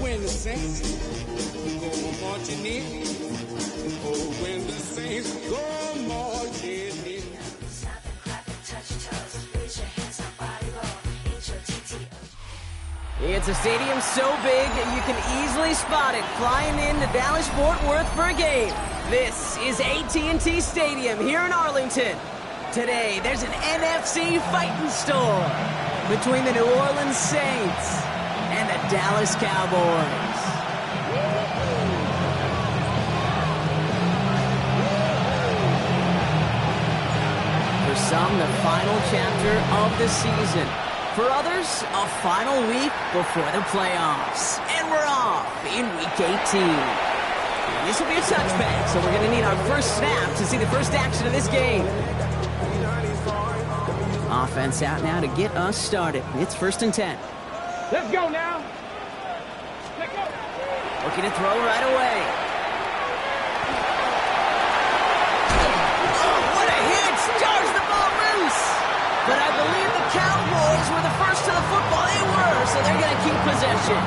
when the saints go marching in. Oh, when the saints go marching in. It's a stadium so big you can easily spot it flying into Dallas-Fort Worth for a game. This is AT&T Stadium here in Arlington. Today, there's an NFC fighting storm between the New Orleans Saints and the Dallas Cowboys. For some, the final chapter of the season. For others, a final week before the playoffs. And we're off in Week 18. This will be a touchback, so we're going to need our first snap to see the first action of this game. Offense out now to get us started. It's 1st and 10. Let's go now. Let's go. Looking to throw right away. Oh, what a hit! Jars the ball loose. But I believe the Cowboys were the first to the football. They were, so they're going to keep possession.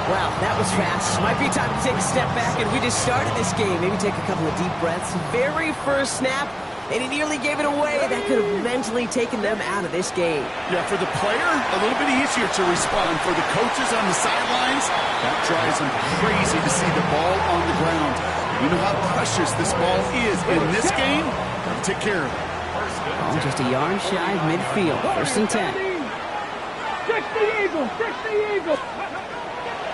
Wow, that was fast. Might be time to take a step back, and we just started this game. Maybe take a couple of deep breaths. Very first snap, and he nearly gave it away. That could have mentally taken them out of this game. Yeah, for the player, a little bit easier to respond. For the coaches on the sidelines, that drives them crazy to see the ball on the ground. You know how precious this ball is in this game? Take care of it. Oh, just a yard shy of midfield. 1st and 10. 60 Eagles! 60 Eagles!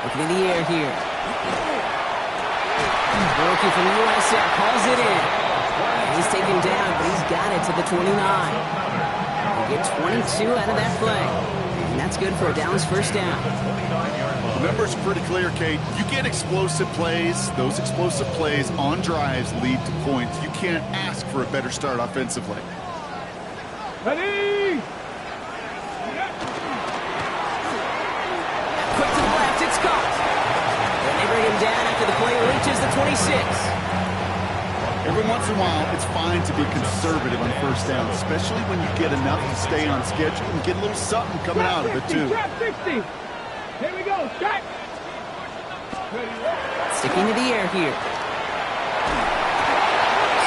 Looking in the air here. Rookie from the USF calls it in. He's taken down, but he's got it to the 29. They get 22 out of that play. And that's good for a Dallas first down. The number's pretty clear, Kate. You get explosive plays. Those explosive plays on drives lead to points. You can't ask for a better start offensively. Ready! Quick to the left, it's caught. And they bring him down after the play reaches the 26. Every once in a while, it's fine to be conservative on first down, especially when you get enough to stay on schedule and get a little something coming out of it, too. Trap 60! Here we go, shot! Sticking to the air here.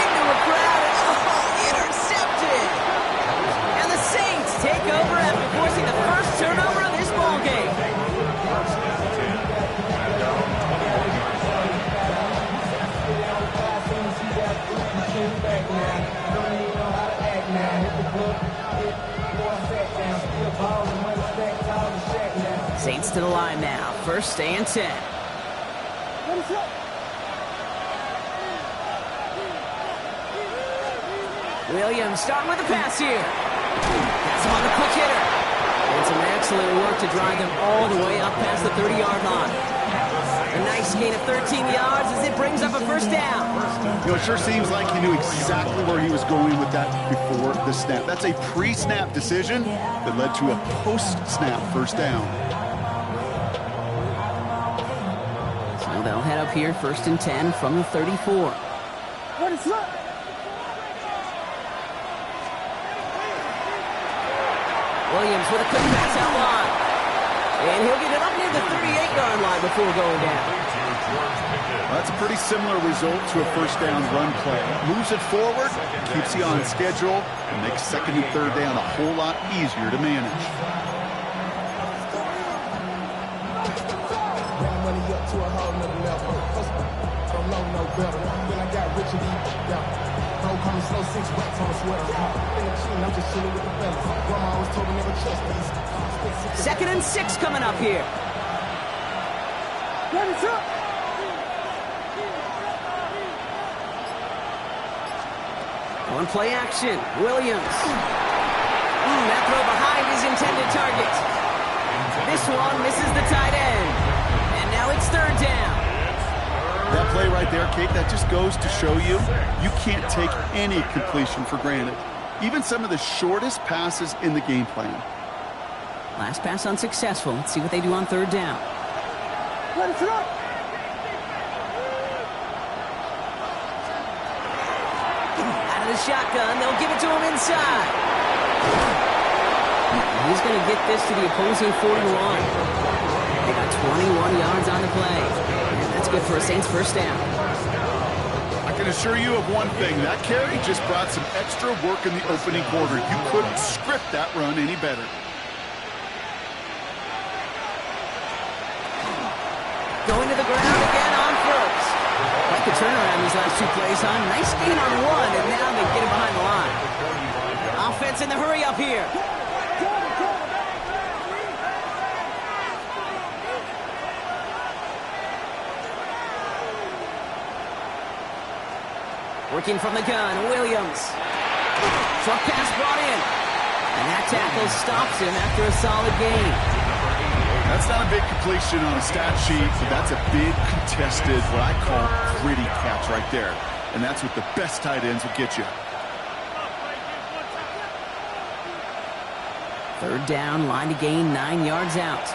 Into a crowd. Oh, intercepted! And the Saints take over after forcing the first turnover of this ball game. Saints to the line now. 1st and 10. Williams starting with the pass here. That's him on the quick hitter. And some excellent work to drive them all the way up past the 30-yard line. A nice gain of 13 yards as it brings up a first down. You know, it sure seems like he knew exactly where he was going with that before the snap. That's a pre-snap decision that led to a post-snap first down. So they'll head up here 1st and 10 from the 34. What is up? Williams with a quick pass out wide. And he'll get it up near the 38-yard line before going down. That's a pretty similar result to a first down run play. Moves it forward, keeps you on schedule, and makes 2nd and 3rd down a whole lot easier to manage. Second and 6 coming up here. What is up? On play action, Williams. That throw behind his intended target. This one misses the tight end. And now it's 3rd down. That play right there, Kate, that just goes to show you, you can't take any completion for granted. Even some of the shortest passes in the game plan. Last pass unsuccessful. Let's see what they do on 3rd down. What is up? Out of the shotgun, they'll give it to him inside. He's going to get this to the opposing 41. They got 21 yards on the play. And that's good for a Saints first down. I can assure you of one thing. That carry just brought some extra work in the opening quarter. You couldn't script that run any better. Going to the ground again on first. Like the turnaround these last 2 plays, huh? Nice gain on one, and now they get it behind the line. Offense in the hurry up here. Working from the gun, Williams. Short pass brought in. And that tackle stops him after a solid gain. That's not a big completion on a stat sheet, but that's a big contested, what I call gritty catch right there. And that's what the best tight ends will get you. Third down, line to gain 9 yards out.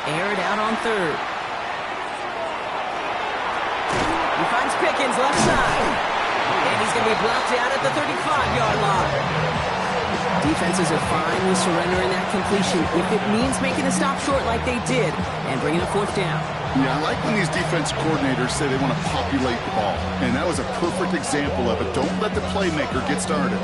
Aired out on third. He finds Pickens left side. And he's going to be blocked out at the 35-yard line. Defenses are fine with surrendering that completion if it means making a stop short like they did and bringing a fourth down. Yeah, I like when these defense coordinators say they want to populate the ball. And that was a perfect example of it. Don't let the playmaker get started.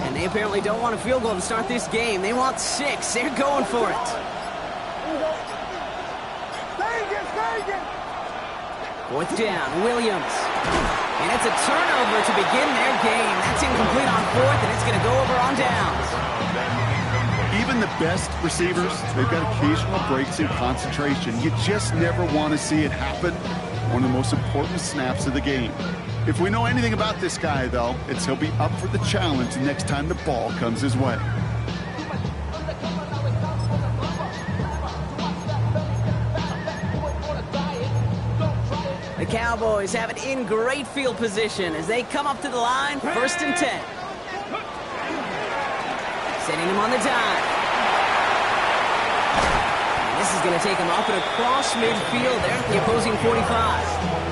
And they apparently don't want a field goal to start this game. They want 6. They're going for it. Fourth down, Williams. And it's a turnover to begin their game. That's incomplete on fourth, and it's going to go over on downs. Even the best receivers, they've got occasional breaks in concentration. You just never want to see it happen. One of the most important snaps of the game. If we know anything about this guy, though, it's he'll be up for the challenge next time the ball comes his way. The Cowboys have it in great field position as they come up to the line, 1st and 10. Setting him on the dime. And this is going to take him up and across midfield there at the opposing 45.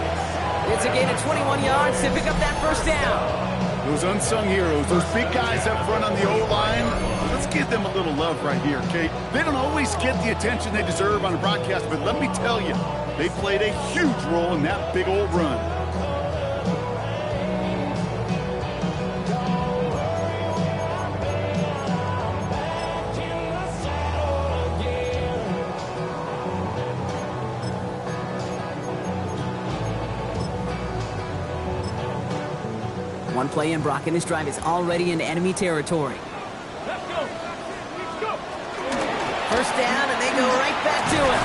It's a gain of 21 yards to pick up that first down. Those unsung heroes, those big guys up front on the O-line, let's give them a little love right here, Kate. They don't always get the attention they deserve on the broadcast, but let me tell you, they played a huge role in that big old run. One play in, Brock, and his drive is already into enemy territory. Let's go. First down, and they go right back to it.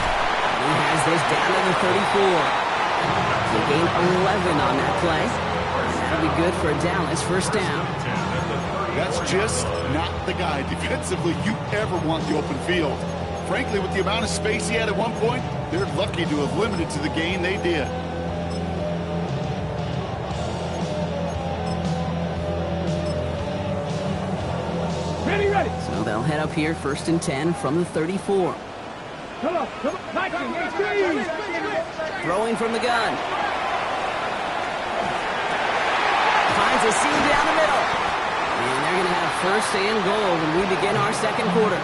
And he has this down to the 34. They gain 11 on that play. And that'll be good for Dallas first down. That's just not the guy defensively you ever want the open field. Frankly, with the amount of space he had at one point, they're lucky to have limited to the gain they did. Ready. So they'll head up here, 1st and 10 from the 34. Come on. Throwing from the gun. Finds a seam down the middle. And they're going to have 1st and goal when we begin our second quarter.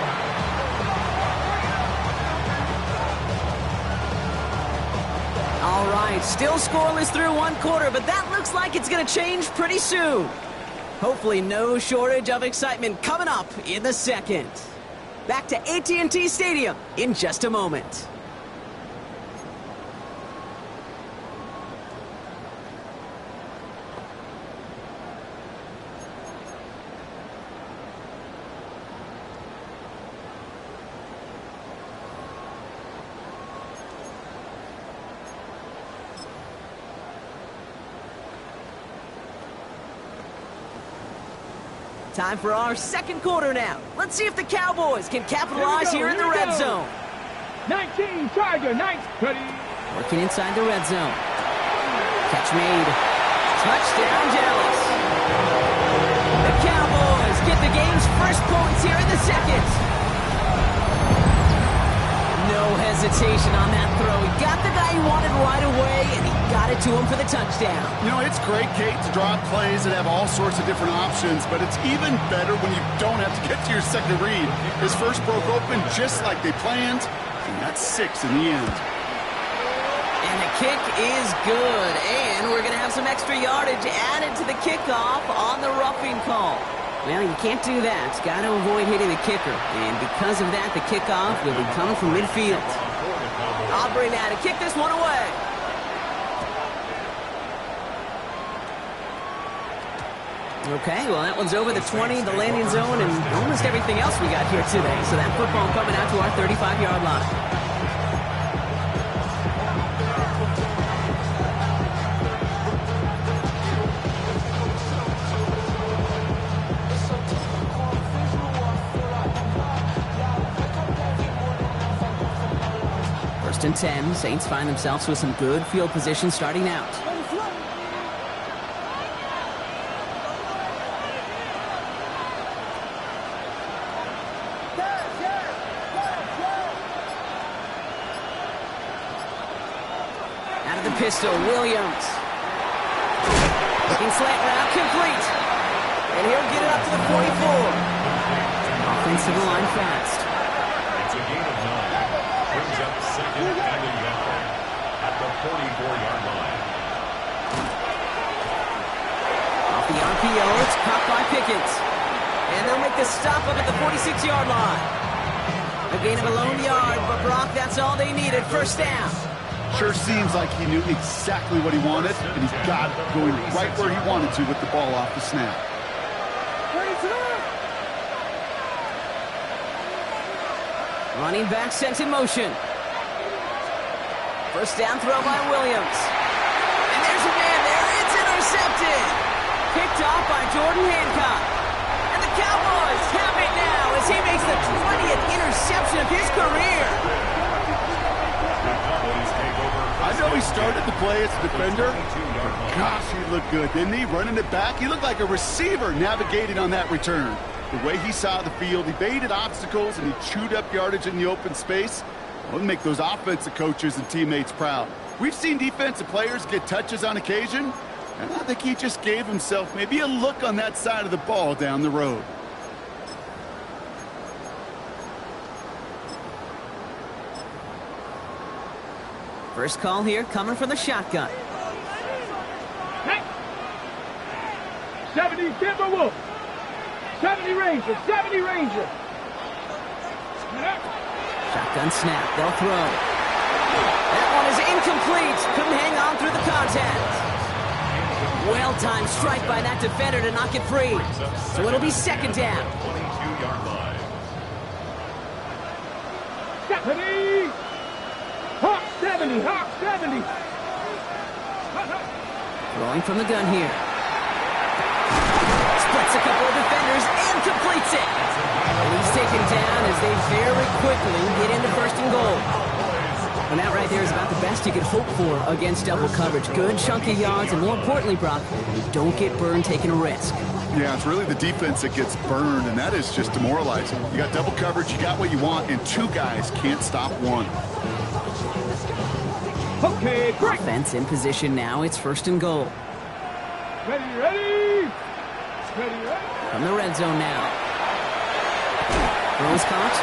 All right, still scoreless through one quarter, but that looks like it's going to change pretty soon. Hopefully no shortage of excitement coming up in the second. Back to AT&T Stadium in just a moment. Time for our second quarter now. Let's see if the Cowboys can capitalize here in the red zone. 19, Charger, 9, ready. Working inside the red zone. Catch made. Touchdown, Dallas. The Cowboys get the game's first points here in the second. No hesitation on that throw. He got the guy he wanted right away, and he got it to him for the touchdown. You know, it's great, Kate, to draw up plays that have all sorts of different options, but it's even better when you don't have to get to your second read. His first broke open just like they planned, and that's 6 in the end. And the kick is good, and we're going to have some extra yardage added to the kickoff on the roughing call. Well, you can't do that. Got to avoid hitting the kicker, and because of that, the kickoff will be coming from midfield. Aubrey now to kick this one away. Okay, well, that one's over the 20, the landing zone, and almost everything else we got here today. So that football coming out to our 35-yard line. First and 10, Saints find themselves with some good field position starting out. Out of the pistol, Williams. Looking slant route, complete. And he'll get it up to the 44. Offensive line fast. It's a gain of 9. Brings up second and 11 at the 44-yard line. Off the RPO, it's caught by Pickens. And they'll make the stop up at the 46-yard line. A gain of a lone yard, but Brock, that's all they needed. First down. Sure seems like he knew exactly what he wanted, and he got it going right where he wanted to with the ball off the snap. Running back sent in motion. First down throw by Williams. And there's a man there. It's intercepted. Picked off by Jordan Hancock. And the Cowboys have it now as he makes the 20th interception of his career. I know he started the play as a defender. Gosh, he looked good, didn't he? Running it back, he looked like a receiver navigating on that return. The way he saw the field, he baited obstacles and he chewed up yardage in the open space. Well, it'll make those offensive coaches and teammates proud. We've seen defensive players get touches on occasion, and I think he just gave himself maybe a look on that side of the ball down the road. First call here coming from the shotgun. Hey. 70 Timberwolves. 70 Rangers. 70 Rangers. Shotgun snap. They'll throw. That one is incomplete. Couldn't hang on through the contact. Well-timed strike by that defender to knock it free. So it'll be second down. 22-yard line. 70. Hawk 70. Hawk 70. Throwing from the gun here. Splits a couple of defenders and completes it. And he's taken down as they very quickly get into first and goal. And that right there is about the best you could hope for against double coverage. Good chunky yards, and more importantly, Brock, you don't get burned taking a risk. Yeah, it's really the defense that gets burned, and that is just demoralizing. You got double coverage, you got what you want, and two guys can't stop one. Okay, break. Offense in position now. It's first and goal. Ready, ready. Ready, ready. From the red zone now. Throws caught.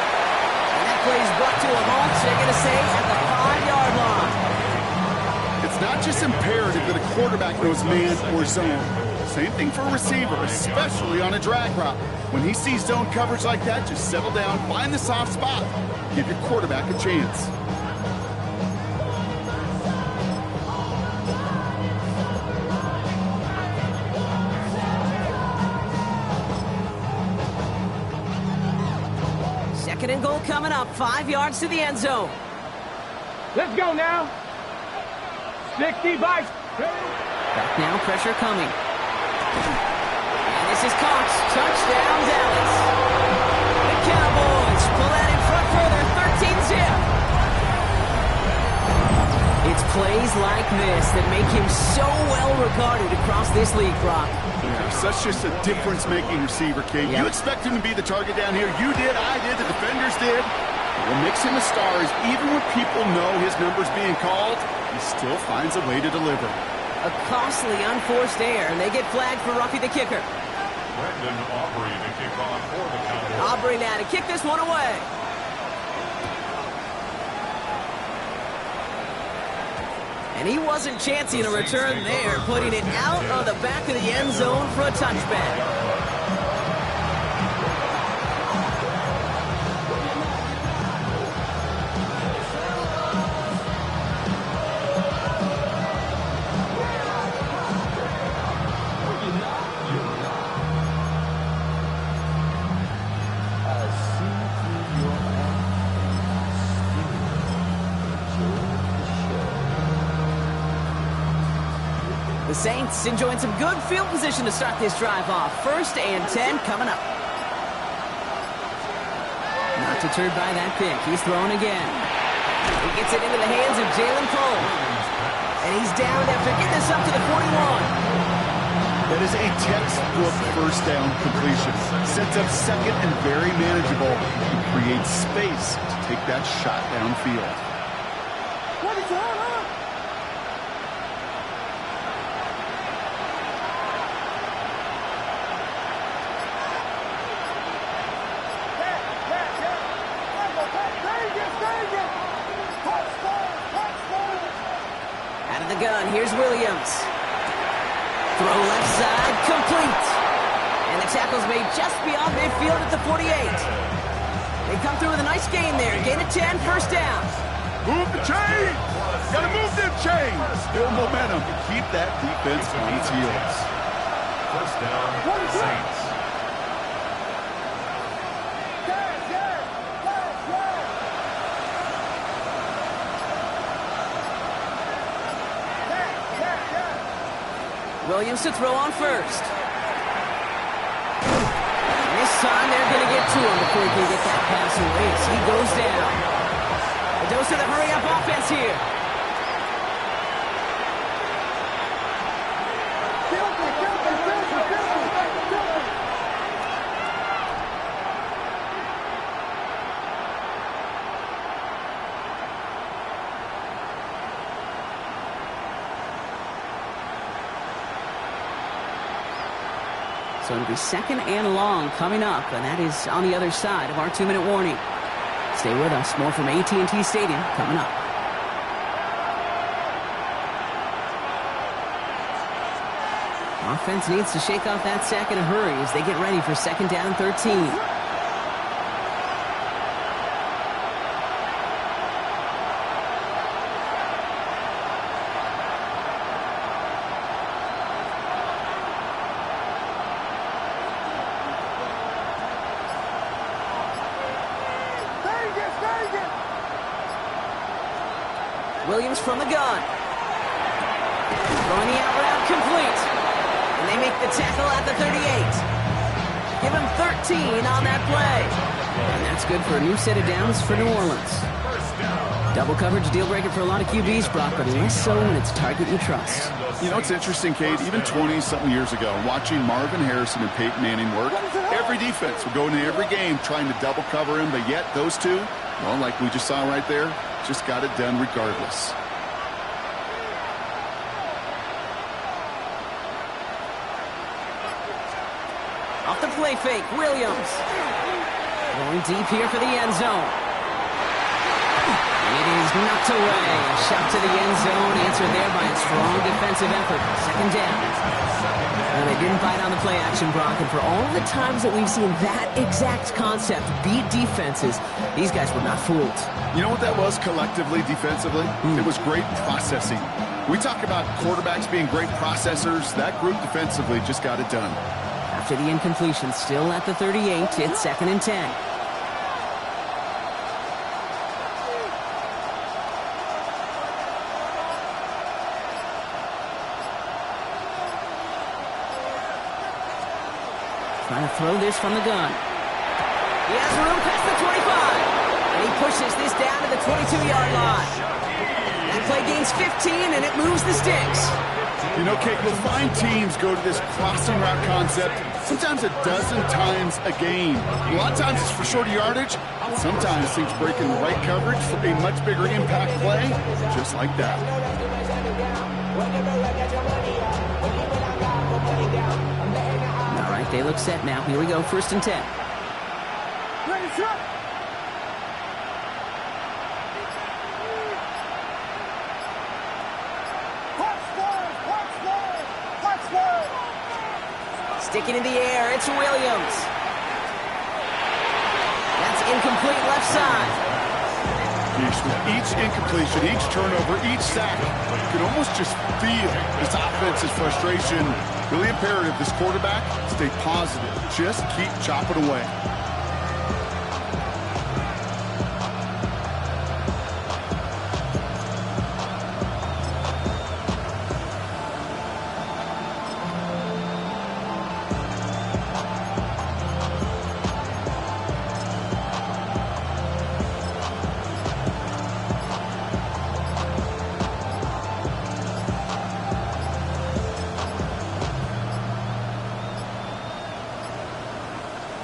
And that play is brought to a halt, so they're going to say at the 5-yard line. It's not just imperative that a quarterback knows man or zone. Same thing for a receiver, especially on a drag route. When he sees zone coverage like that, just settle down, find the soft spot. Give your quarterback a chance. Second and goal coming up. 5 yards to the end zone. Let's go now. 60 by. Back now, pressure coming. And This is caught. Touchdown, Dallas. The Cowboys pull out in front further, 13-zip. It's plays like this that make him so well regarded across this league, Brock. Yeah, such just a difference-making receiver, Kate. Yep. You expect him to be the target down here. You did, I did, the defenders did. What makes him a star is even when people know his number's being called, he still finds a way to deliver. A costly unforced error, and they get flagged for roughing the kicker. Brendan Aubrey to kick off for the Cowboys. Aubrey now to kick this one away. And he wasn't chancing a return there, putting it out of the back of the end zone for a touchback. The Saints enjoying some good field position to start this drive off. 1st and 10 coming up. Not deterred by that pick. He's throwing again. He gets it into the hands of Jalen Cole. And he's down after getting this up to the 41. That is a textbook first down completion. Sets up second and very manageable. And creates space to take that shot downfield. What is on? Out of the gun, here's Williams. Throw left side, complete. And the tackle's made just beyond midfield at the 48. They come through with a nice gain there. Gain of 10, 1st down. Move the chain! Gotta move them chains! Build momentum. Keep that defense on its heels. 1st down, Saints. Williams to throw on 1st. This time they're going to get to him before he can get that pass away as he goes down. A dose of the hurry-up offense here. So it'll be 2nd and long coming up, and that is on the other side of our 2-minute warning. Stay with us. More from AT&T Stadium coming up. Offense needs to shake off that sack in a hurry as they get ready for 2nd down and 13. Williams from the gun. Throwing the out route complete. And they make the tackle at the 38. Give him 13 on that play. And that's good for a new set of downs for New Orleans. Double coverage deal breaker for a lot of QBs, Brock, but less so when it's a target you trust. You know, it's interesting, Kate, even 20-something years ago, watching Marvin Harrison and Peyton Manning work, every defense would go into every game trying to double cover him, but yet those two, well, like we just saw right there, just got it done regardless. Off the play fake, Williams. Going deep here for the end zone. It is knocked away. Shot to the end zone. Answered there by a strong defensive effort. 2nd down. And they didn't bite on the play action, Brock. And for all the times that we've seen that exact concept beat defenses, these guys were not fooled. You know what that was collectively, defensively? It was great processing. We talk about quarterbacks being great processors. That group defensively just got it done. After the incompletion, still at the 38, it's 2nd and 10. Trying to throw this from the gun. He has room past the 25. And he pushes this down to the 22-yard line. That play gains 15, and it moves the sticks. You know, Kate, you'll find teams go to this crossing route concept sometimes a dozen times a game. A lot of times it's for shorter yardage. Sometimes things break in the right coverage for a much bigger impact play, just like that. All right, they look set now. Here we go, 1st and 10. Sticking in the air, it's Williams. That's incomplete left side. With each incompletion, each turnover, each sack, you can almost just feel this offense's frustration. Really imperative this quarterback stay positive. Just keep chopping away.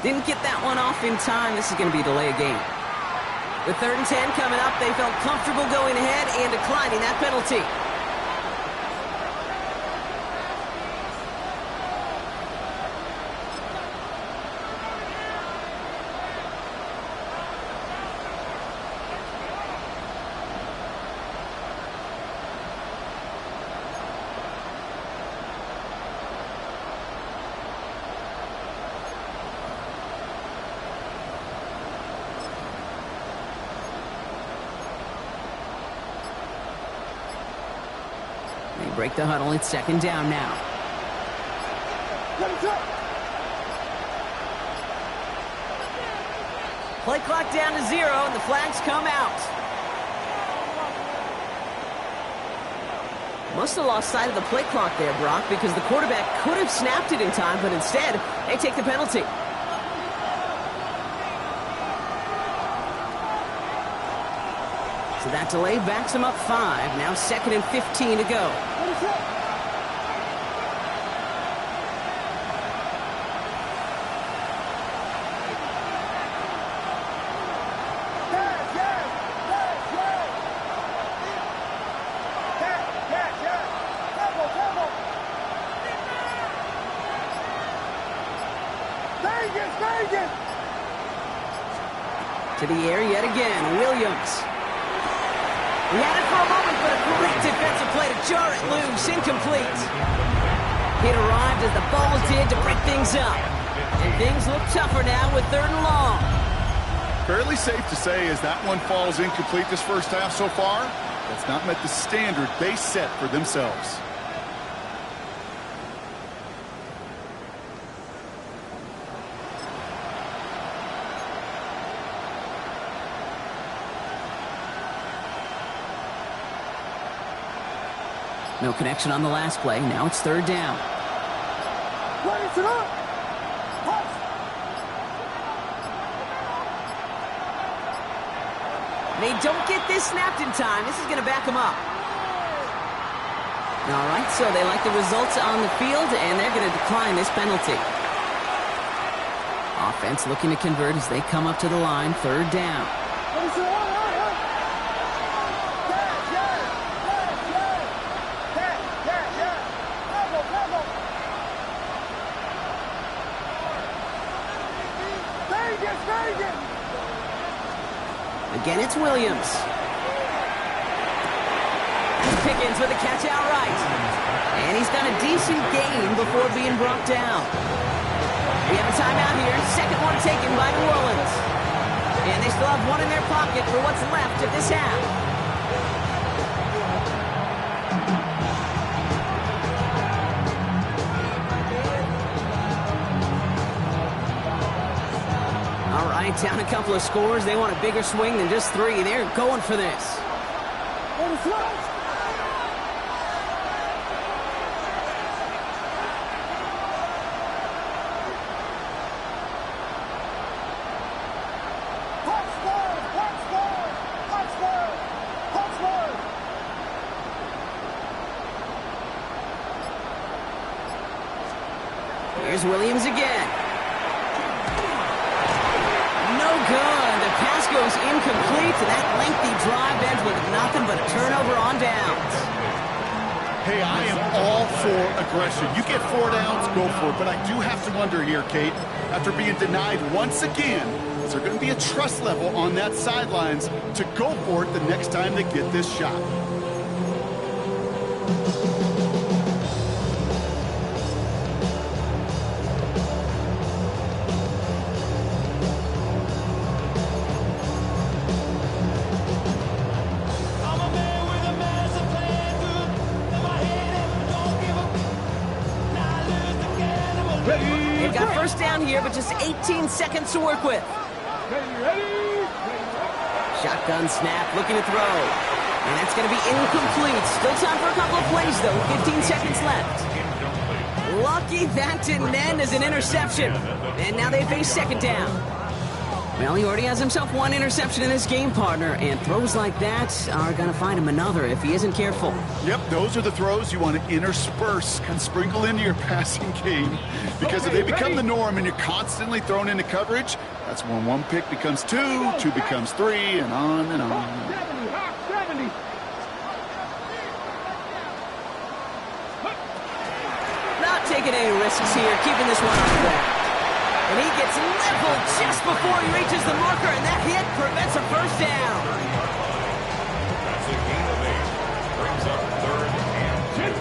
Didn't get that one off in time. This is going to be a delay of game. With 3rd and 10 coming up, they felt comfortable going ahead and declining that penalty. They break the huddle. It's 2nd down now. Play clock down to 0, and the flags come out. Must have lost sight of the play clock there, Brock, because the quarterback could have snapped it in time, but instead, they take the penalty. So that delay backs him up 5. Now 2nd and 15 to go. To the air yet again, Williams. He had it for a moment, but a great defensive play to jar it loose, incomplete. It arrived as the ball did to break things up. And things look tougher now with 3rd and long. Fairly safe to say as that one falls incomplete this first half so far, that's not met the standard they set for themselves. No connection on the last play. Now it's 3rd down. They don't get this snapped in time. This is going to back them up. All right, so they like the results on the field, and they're going to decline this penalty. Offense looking to convert as they come up to the line. 3rd down. Again, it's Williams. Pickens with a catch outright. And he's done a decent gain before being brought down. We have a timeout here. 2nd one taken by New Orleans. And they still have one in their pocket for what's left of this half. All right, down a couple of scores. They want a bigger swing than just 3. They're going for this. Here's Williams again. No good. The pass goes incomplete, and that lengthy drive ends with nothing but a turnover on downs. Hey, I am all for aggression. You get 4 downs, go for it. But I do have to wonder here, Kate, after being denied once again, is there going to be a trust level on that sidelines to go for it the next time they get this shot? They've got first down here, but just 18 seconds to work with. Shotgun snap, looking to throw. And that's going to be incomplete. Still time for a couple of plays, though. 15 seconds left. Lucky that didn't end as an interception. And now they face second down. Well, he already has himself one interception in this game, partner. And throws like that are going to find him another if he isn't careful. Yep, those are the throws you want to intersperse and sprinkle into your passing game. Because if they become the norm and you're constantly thrown into coverage, that's when 1 pick becomes 2, 2 becomes 3, and on and on. 70. Not taking any risks here, keeping this one on the ground. And he gets leveled just before he reaches the marker, and that hit prevents a first down. That's a gain of 8. Brings up 3rd and 10.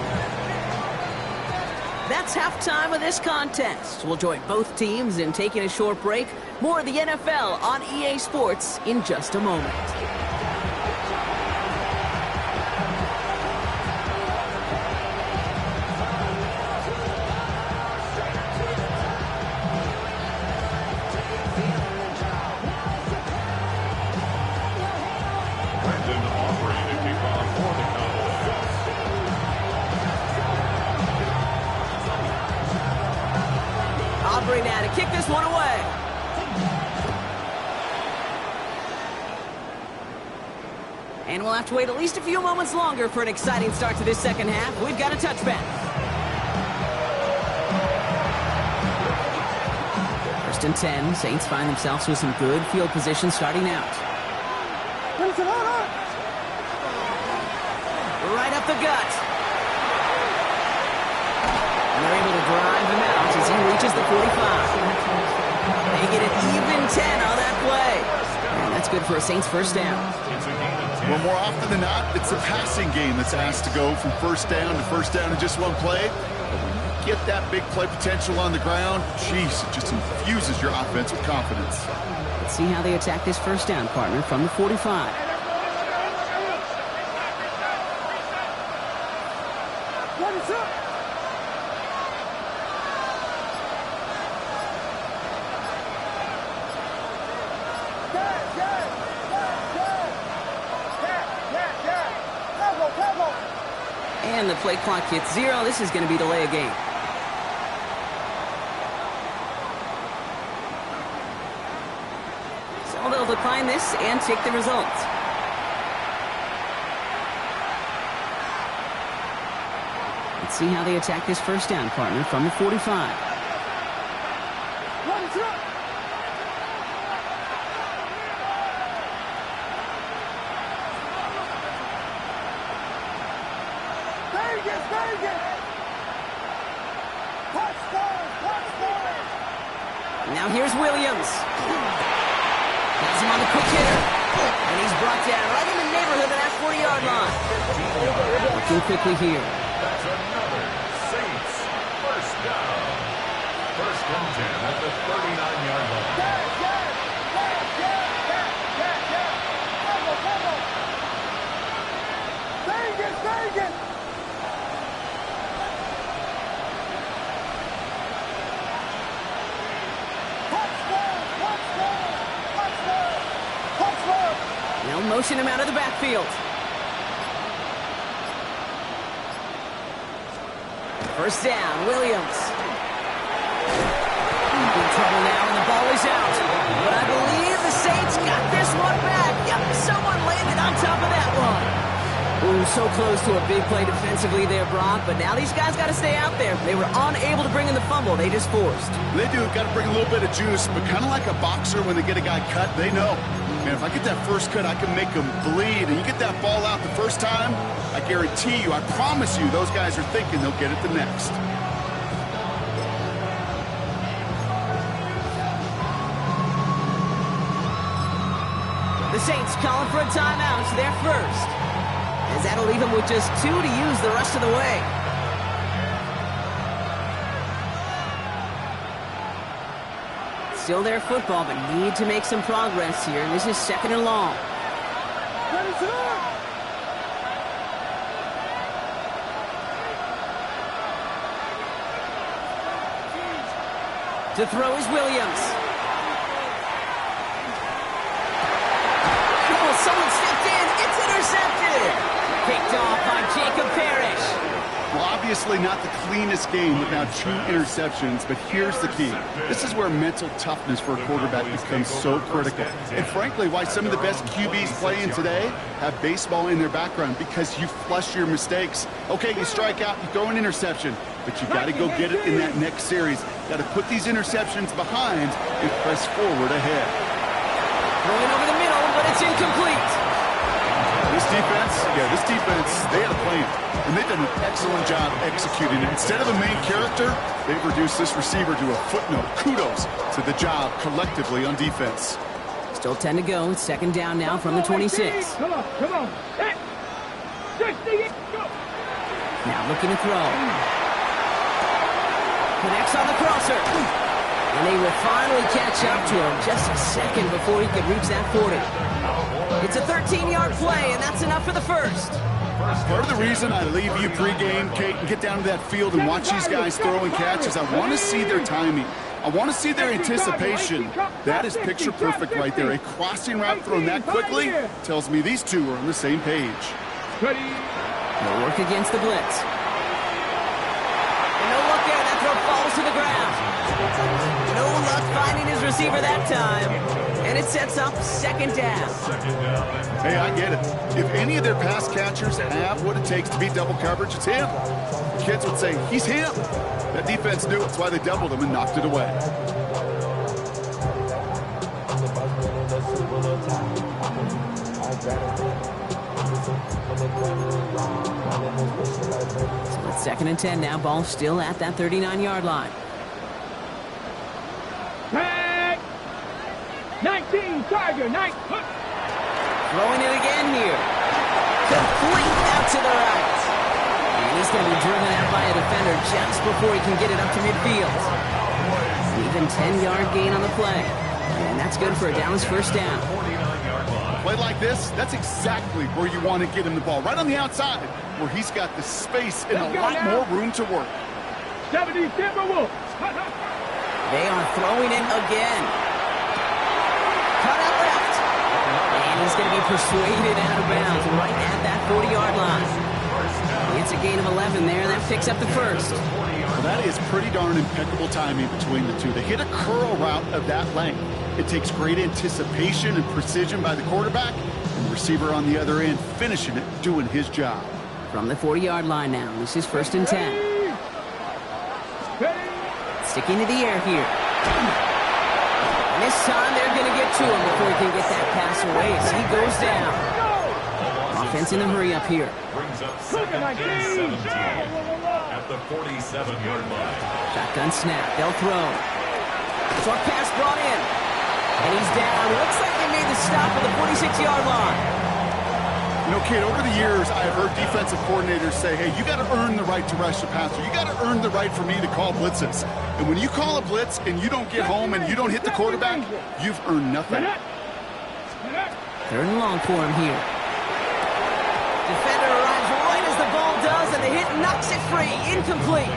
That's halftime of this contest. We'll join both teams in taking a short break. More of the NFL on EA Sports in just a moment. Aubrey now to kick this one away. And we'll have to wait at least a few moments longer for an exciting start to this second half. We've got a touchback. First and 10. Saints find themselves with some good field position starting out. Right up the gut. And they're able to drive him out as he reaches the 45. They get an even 10 on that play. And that's good for a Saints first down. Well, more often than not, it's a passing game that's asked to go from first down to first down in just one play. But when you get that big play potential on the ground, geez, it just infuses your offense with confidence. Let's see how they attack this first down, partner, from the 45. And the play clock hits 0. This is going to be delay a game. So they'll decline this and take the result. Let's see how they attack this first down, partner, from the 45. Now here's Williams. Has him on the quick hitter. And he's brought down right in the neighborhood of that 40-yard line. Working quickly here. That's another Saints first down. First and 10 at the 39-yard line. They'll motion him out of the backfield. First down, Williams. In trouble now, and the ball is out. But I believe the Saints got this one back. Yep, someone landed on top of that one. Ooh, So close to a big play defensively there, Brock, but now these guys got to stay out there. They were unable to bring in the fumble. They just forced. They do. Got to bring a little bit of juice, but kind of like a boxer when they get a guy cut, they know. Man, if I get that first cut, I can make them bleed. And you get that ball out the first time, I guarantee you, I promise you, those guys are thinking they'll get it the next. The Saints calling for a timeout. It's their first. As that'll leave them with just 2 to use the rest of the way. Still their football, but need to make some progress here. This is 2nd and long. To throw is Williams. Oh, someone stepped in. It's intercepted. Picked off by Jacob Parrish. Well, obviously not the cleanest game with now 2 interceptions, but here's the key. This is where mental toughness for a quarterback becomes so critical. And frankly, why some of the best QBs playing today have baseball in their background, because you flush your mistakes. Okay, you strike out, you throw an interception, but you got to go get it in that next series. Got to put these interceptions behind and press forward ahead. Throwing over the middle, but it's incomplete. This defense, they had a plan, and they've done an excellent job executing it. Instead of a main character, they've reduced this receiver to a footnote. Kudos to the job collectively on defense. Still 10 to go. It's 2nd down now from the 26. Come on. Hey. Go. Now looking to throw. Connects on the crosser. And they will finally catch up to him just a second before he could reach that 40. It's a 13-yard play, and that's enough for the first. Part of the reason I leave you pregame, Kate, and get down to that field and watch these guys throw and catch is I want to see their timing. I want to see their anticipation. That is picture perfect right there. A crossing route thrown that quickly tells me these two are on the same page. They'll work against the blitz. And no look there. That throw falls to the ground. No luck finding his receiver that time. And it sets up 2nd down. Hey, I get it. If any of their pass catchers have what it takes to beat double coverage, it's him. The kids would say, he's him. That defense knew it. That's why they doubled him and knocked it away. So it's 2nd and 10 now. Ball still at that 39-yard line. 19, Tiger, 9. Throwing it again here. Complete out to the right. And he's going to be driven out by a defender just before he can get it up to midfield. Even 10-yard gain on the play. And that's good for a Dallas 1st down. Play like this, that's exactly where you want to get him the ball. Right on the outside, where he's got the space and a lot more room to work. 70 Timberwolves. They are throwing it again. Cut out left. And he's going to be persuaded out of bounds right at that 40-yard line. It's a gain of 11 there. That picks up the first. Well, that is pretty darn impeccable timing between the two. They hit a curl route of that length. It takes great anticipation and precision by the quarterback, and the receiver on the other end finishing it, doing his job. From the 40-yard line now, this is 1st and 10. Sticking to the air here. And this time they're going to get to him before he can get that pass away as he goes down. Offense in a hurry up here. Brings up 2nd and 17 at the 47-yard line. Shotgun snap. They'll throw. Short pass brought in. And he's down. Looks like they made the stop at the 46-yard line. You know, kid, over the years, I've heard defensive coordinators say, hey, you got to earn the right to rush the passer. You got to earn the right for me to call blitzes. And when you call a blitz and you don't get home and you don't hit the quarterback, you've earned nothing. 3rd and long for him here. Defender arrives right as the ball does, and the hit knocks it free. Incomplete.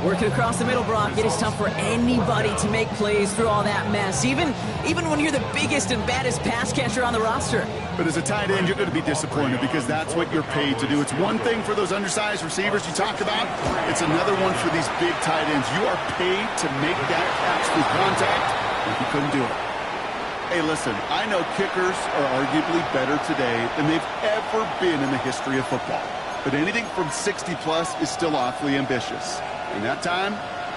Working across the middle, Brock, it is tough for anybody to make plays through all that mess, even when you're the biggest and baddest pass catcher on the roster. But as a tight end, you're going to be disappointed because that's what you're paid to do. It's one thing for those undersized receivers you talk about. It's another one for these big tight ends. You are paid to make that catch through contact, and he couldn't do it. Hey, listen, I know kickers are arguably better today than they've ever been in the history of football. But anything from 60-plus is still awfully ambitious. And that time,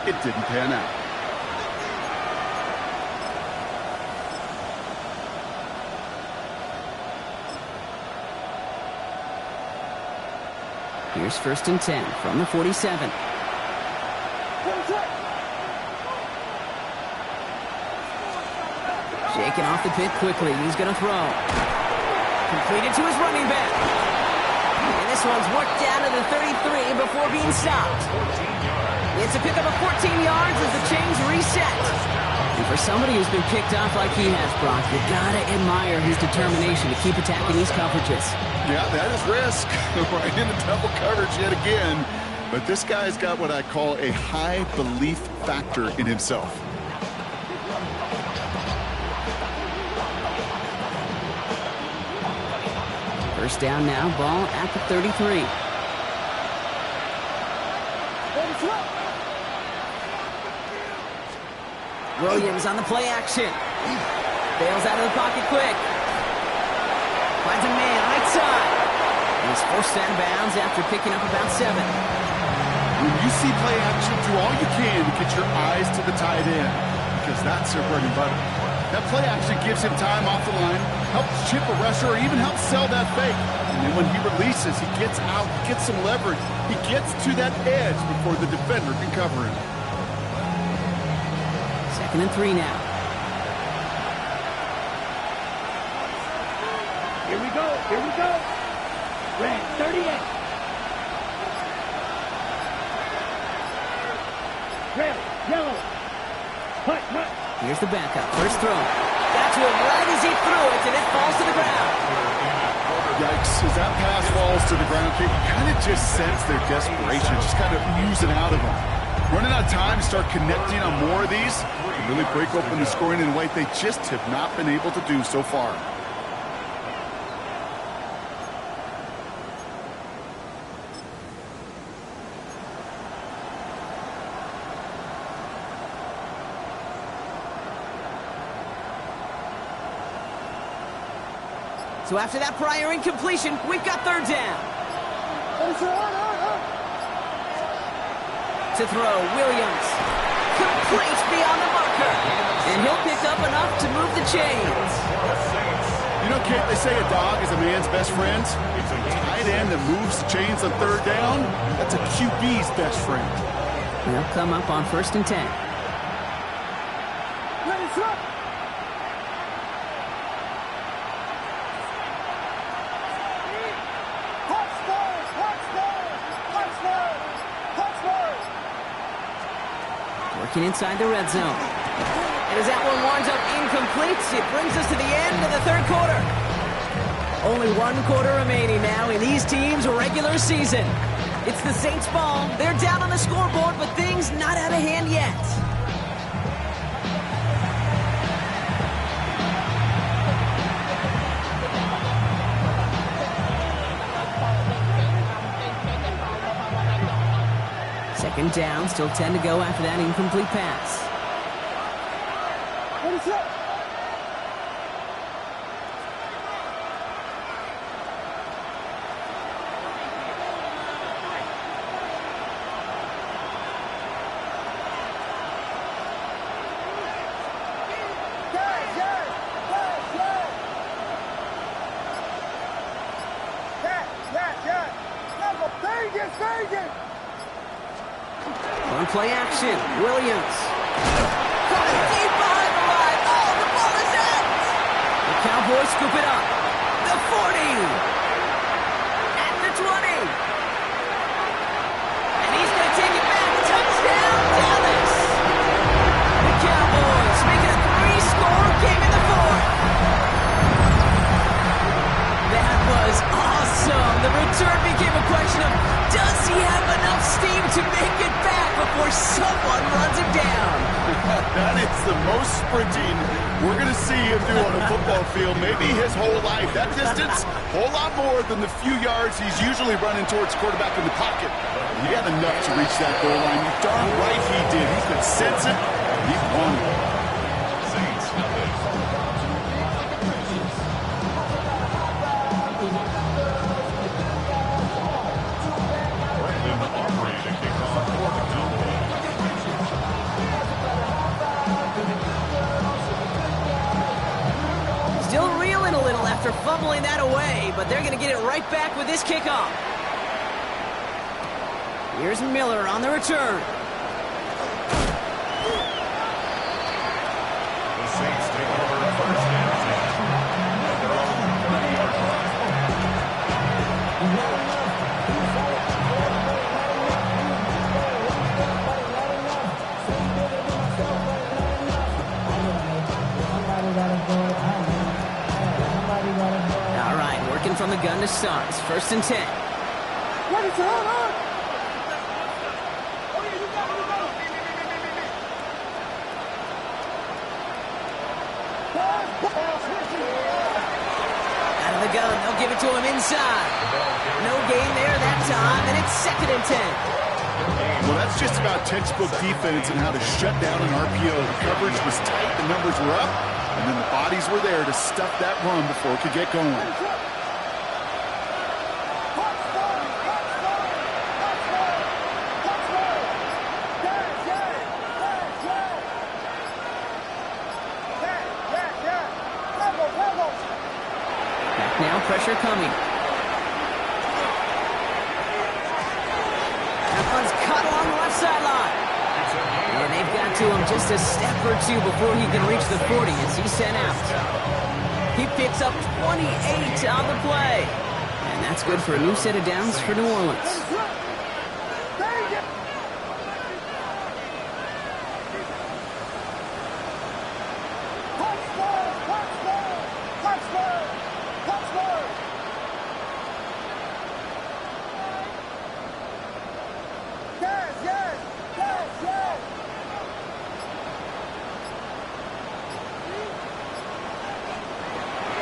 it didn't pan out. Here's 1st and 10 from the 47. Shaking off the pit quickly. He's going to throw. Completed to his running back. And this one's worked down to the 33 before being stopped. It's a pickup of 14 yards as the chains reset. And for somebody who's been kicked off like he has, Brock, you gotta admire his determination to keep attacking these coverages. Yeah, that is risk. Right in the double coverage yet again. But this guy's got what I call a high belief factor in himself. First down now, ball at the 33. Williams on the play action. Bails out of the pocket quick. Finds a man right side. And he's forced out of bounds after picking up about 7. When you see play action, do all you can to get your eyes to the tight end, because that's their bread and butter. That play action gives him time off the line, helps chip a rusher, or even helps sell that fake. And then when he releases, he gets out, gets some leverage. He gets to that edge before the defender can cover him. 2nd and 3 now. Here we go. Here we go. Red 38. Red, yellow. Hut, hut. Here's the backup. First throw. Got to him right as he threw it, and it falls to the ground. Yikes, as that pass falls to the ground, you kind of just sense their desperation, just kind of oozing out of them. Running out of time to start connecting on more of these, really break open the scoring in a way they just have not been able to do so far. So after that prior incompletion, we've got 3rd down. To throw, Williams. Complete beyond the marker. And he'll pick up enough to move the chains. You know, Kate, they say a dog is a man's best friend. It's a tight end that moves the chains on 3rd down. That's a QB's best friend. They'll come up on 1st and 10. Working inside the red zone. And as that one winds up incomplete, it brings us to the end of the 3rd quarter. Only 1 quarter remaining now in these teams' regular season. It's the Saints' ball. They're down on the scoreboard, but things not out of hand yet. Second down, still 10 to go after that incomplete pass. What is it? On play action, Williams. Coming deep behind the line. Oh, the ball is out. The Cowboys scoop it up. The 40. At the 20. And he's going to take it back. Touchdown, Dallas. The Cowboys making a 3-score game in the 4th. That was awesome. The return became a question of, does he have enough steam to make it back before someone runs him down? That is the most sprinting we're going to see him do on a football field, maybe his whole life. That distance, a whole lot more than the few yards he's usually running towards quarterback in the pocket. He had enough to reach that goal line. You darn right he did. He could sense it, and he wanted it. Saints nothing. fumbling that away, but they're going to get it right back with this kickoff. Here's Miller on the return. The Saints take over first and 10 at their own 30-yard line. All right, working from the gun to start. It's first and 10. Out of the gun, they'll give it to him inside. No gain there that time, and it's second and 10. Well, that's just about textbook defense and how to shut down an RPO. The coverage was tight, the numbers were up, and then the bodies were there to stuff that run before it could get going. Back now, pressure coming. That one's cut along the left sideline. And they've got to him just a step or two before he can reach the 40 as he's sent out. He picks up 28 on the play. And that's good for a new set of downs for New Orleans.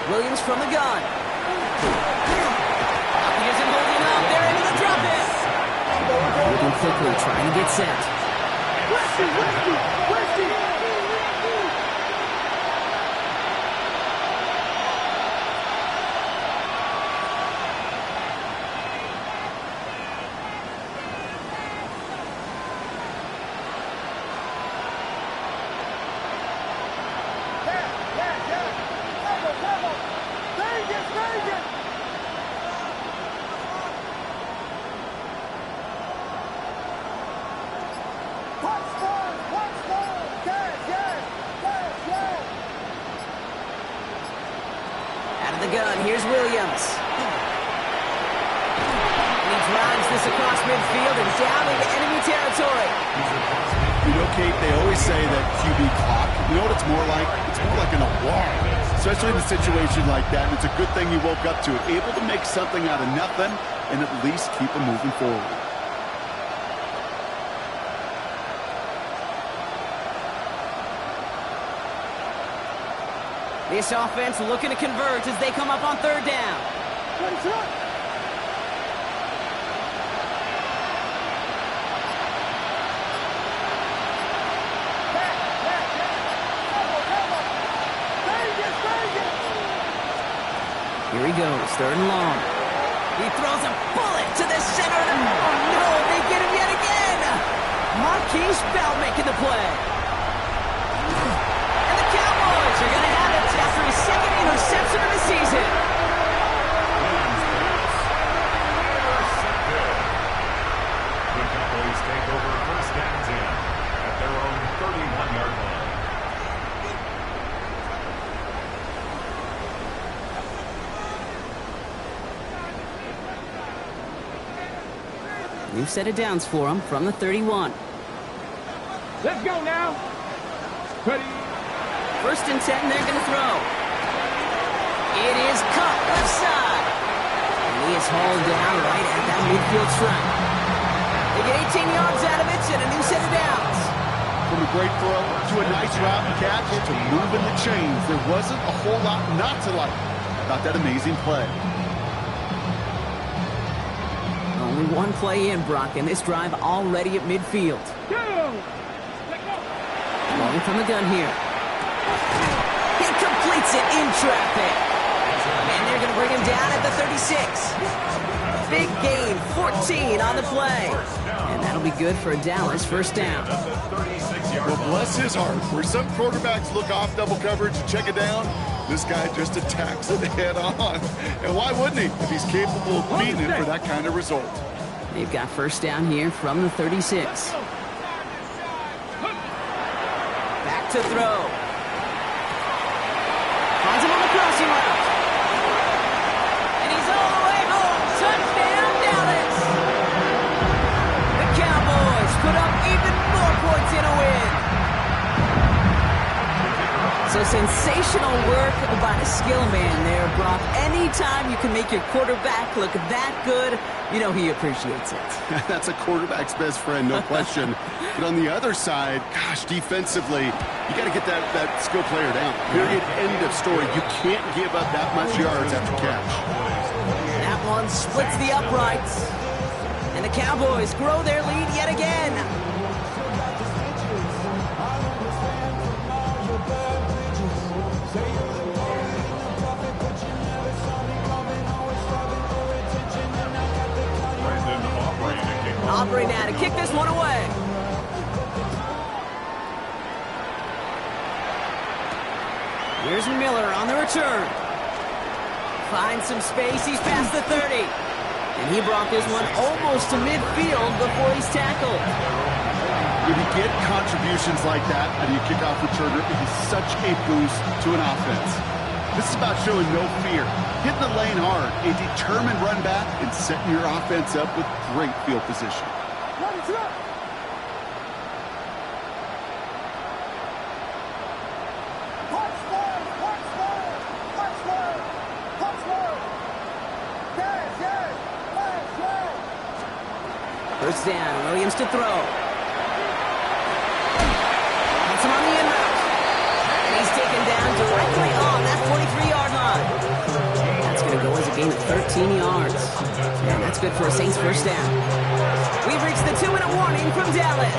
Williams from the gun. He isn't holding up. They're into the drop-in. Moving quickly, trying to get set. Gun. Here's Williams. And he drives this across midfield and down into enemy territory. You know, Kate, they always say that QB clock, you know what it's more like? It's more like an alarm, especially in a situation like that. And it's a good thing you woke up to it, able to make something out of nothing and at least keep them moving forward. This offense looking to convert as they come up on third down. Here he goes, third and long. He throws a bullet to the center of the... Oh, no, they get him yet again. Marquise Bell making the play. And the Cowboys are going to have it after his second interception of the season. The Cowboys take over first and 10 at their own 31-yard line. New set of downs for him from the 31. Let's go now. Ready? First and 10, they're going to throw. It is caught left side. And he is hauled down right at that midfield stripe. They get 18 yards out of it and a new set of downs. From a great throw to a nice route and catch to moving the chains, there wasn't a whole lot not to like about that amazing play. Only one play in, Brock, and this drive already at midfield. Rolling from the gun here. He completes it in traffic. And they're going to bring him down at the 36. Big gain, 14 on the play. And that'll be good for a Dallas first down. Well, bless his heart. Where some quarterbacks look off double coverage and check it down, This guy just attacks it head on. And why wouldn't he if he's capable of beating it for that kind of result? They've got first down here from the 36. Back to throw. Finds him on the crossing route. And he's all the way home. Touchdown, Dallas. The Cowboys put up even more points in a win. So sensational work by the skill man there, Brock. Anytime you can make your quarterback look that good, you know he appreciates it. That's a quarterback's best friend, no question. But on the other side, gosh, defensively, you got to get that skill player down. Period, end of story. You can't give up that much yards after catch. That one splits the uprights. And the Cowboys grow their lead yet again. Aubrey now to kick this one away. Here's Miller on the return. Finds some space. He's past the 30. And he brought this one almost to midfield before he's tackled. When you get contributions like that out of your kickoff returner, it is such a boost to an offense. This is about showing no fear, hitting the lane hard, a determined run back, and setting your offense up with great field position. First down, Williams to throw. Gets him on the end route. And he's taken down directly on that 43-yard line. That's going to go as a gain of 13 yards. And that's good for a Saints first down. We've reached the 2-minute warning from Dallas.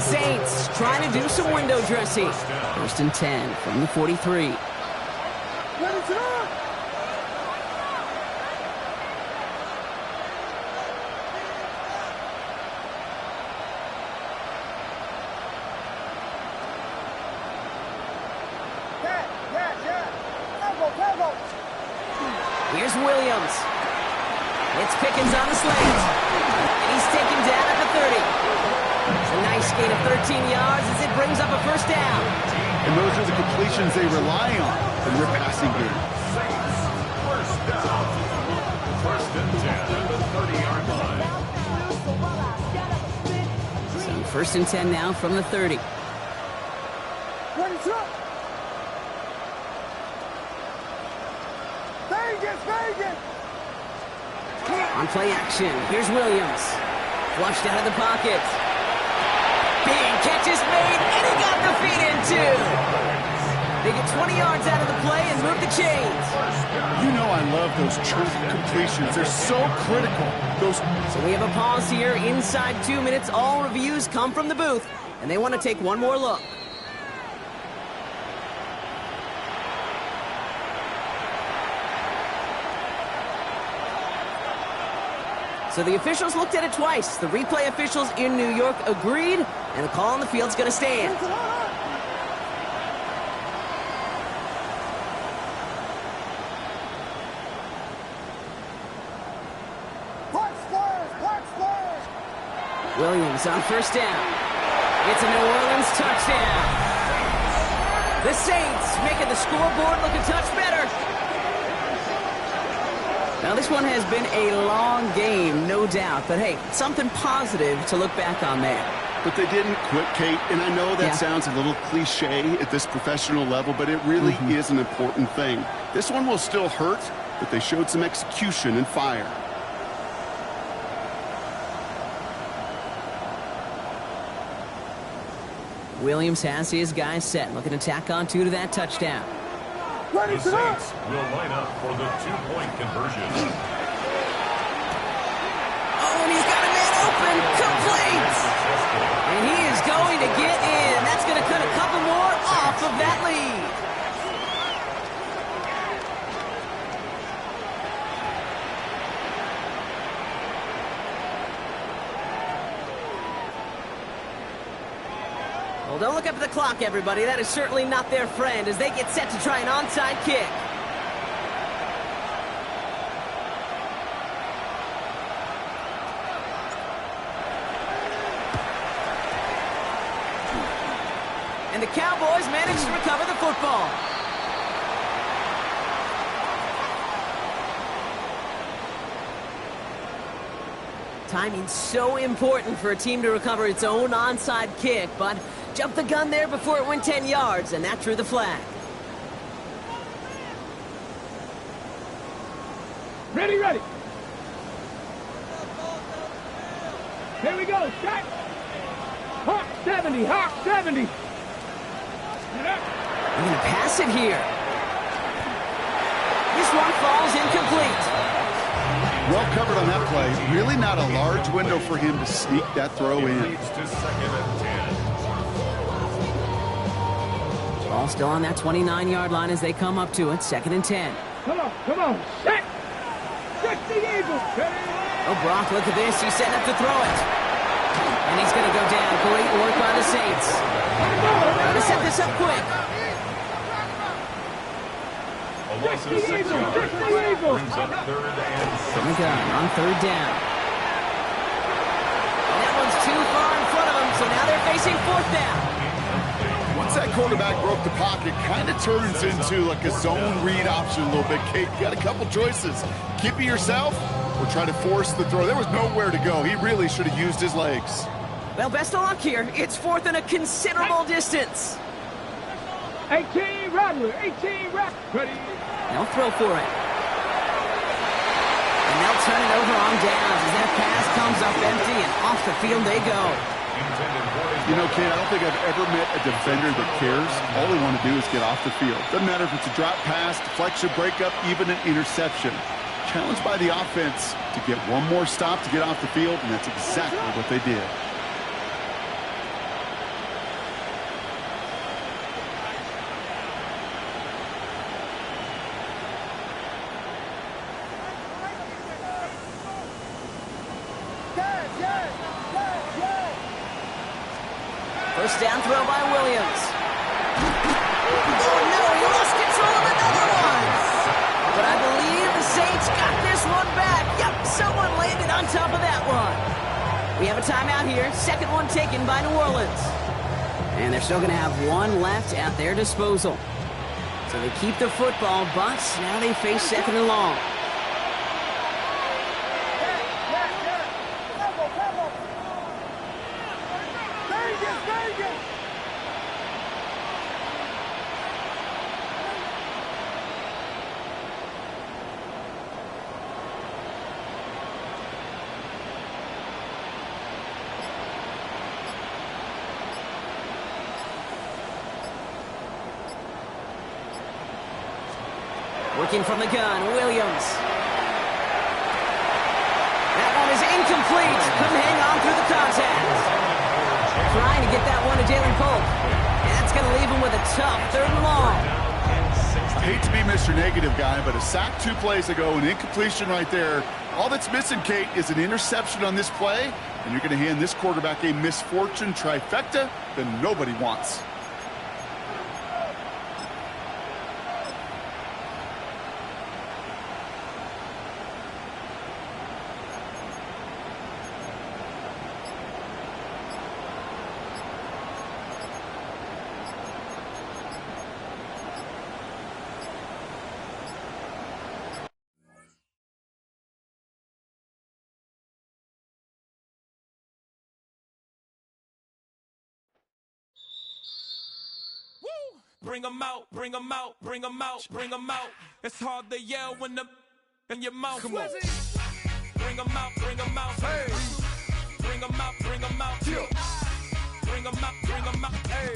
Saints trying to do some window dressing. First and 10 from the 43. Here's Williams. It's Pickens on the slate. And he's taken down at the 30. It's a nice gain of 13 yards as it brings up a first down. And those are the completions they rely on in their passing game. First down. First and 10 at the 30-yard line. So first and 10 now from the 30. On play action, here's Williams. Flushed out of the pocket. Big catch is made, and he got the feet in too. They get 20 yards out of the play and move the chains. You know I love those true completions. They're so critical. So we have a pause here inside 2 minutes. All reviews come from the booth, and they want to take one more look. So the officials looked at it twice. The replay officials in New York agreed, and the call on the field's going to stand. Williams on first down. It's a New Orleans touchdown. The Saints making the scoreboard look a touch better. Now, this one has been a long game, no doubt. But, hey, something positive to look back on there. But they didn't quit, Kate. And I know that sounds a little cliche at this professional level, but it really is an important thing. This one will still hurt, but they showed some execution and fire. Williams has his guys set, looking to tack on two to that touchdown. The Saints will line up for the two-point conversion. Oh, and he's got a man open, complete! And he is going to get in. That's going to cut a couple more off of that lead. Well, don't look up at the clock, everybody. That is certainly not their friend as they get set to try an onside kick. And the Cowboys manage to recover the football. Timing's so important for a team to recover its own onside kick, but jumped the gun there before it went 10 yards, and that drew the flag. Ready, ready. Here we go, shot. Hawk 70, Hawk 70. They're going to pass it here. This one falls incomplete. Well covered on that play. Really not a large window for him to sneak that throw in. Leads to 2nd and 10. Ball still on that 29-yard line as they come up to it. 2nd and 10. Come on, set. Set the Eagles. Oh, Brock, look at this. He's setting up to throw it. And he's going to go down. Great work by the Saints. Going to set this up quick. A loss of 6 yards. Brings up 3rd and 6. From the gun on 3rd down. And that one's too far in front of them, so now they're facing 4th down. Once that quarterback broke the pocket, kind of turns into like a zone read option a little bit. Kate, you got a couple choices. Keep it yourself or try to force the throw. There was nowhere to go. He really should have used his legs. Well, best of luck here. It's 4th and a considerable distance. 18 Rattler, 18 Rattler. Ready. They'll throw for it. And they'll turn it over on downs as that pass comes up empty and off the field they go. You know, Kate, I don't think I've ever met a defender that cares. All they want to do is get off the field. Doesn't matter if it's a drop pass, deflection, breakup, even an interception. Challenged by the offense to get one more stop to get off the field, and that's exactly what they did. First down throw by Williams. Oh, no, he lost control of another one. But I believe the Saints got this one back. Yep, someone landed on top of that one. We have a timeout here. 2nd one taken by New Orleans. And they're still going to have one left at their disposal. So they keep the football, but now they face 2nd and long. Working from the gun, Williams. That one is incomplete. Couldn't hang on through the contact. Trying to get that one to Jalen Polk. And that's going to leave him with a tough 3rd and long. I hate to be Mr. Negative guy, but a sack 2 plays ago, an incompletion right there. All that's missing, Kate, is an interception on this play, and you're going to hand this quarterback a misfortune trifecta that nobody wants. Bring 'em out, bring 'em out, bring 'em out, bring 'em out. It's hard to yell when the in your mouth. Come on. Bring 'em out, bring 'em out. Hey. Bring 'em out, bring 'em out. Bring 'em out, bring 'em out. Hey.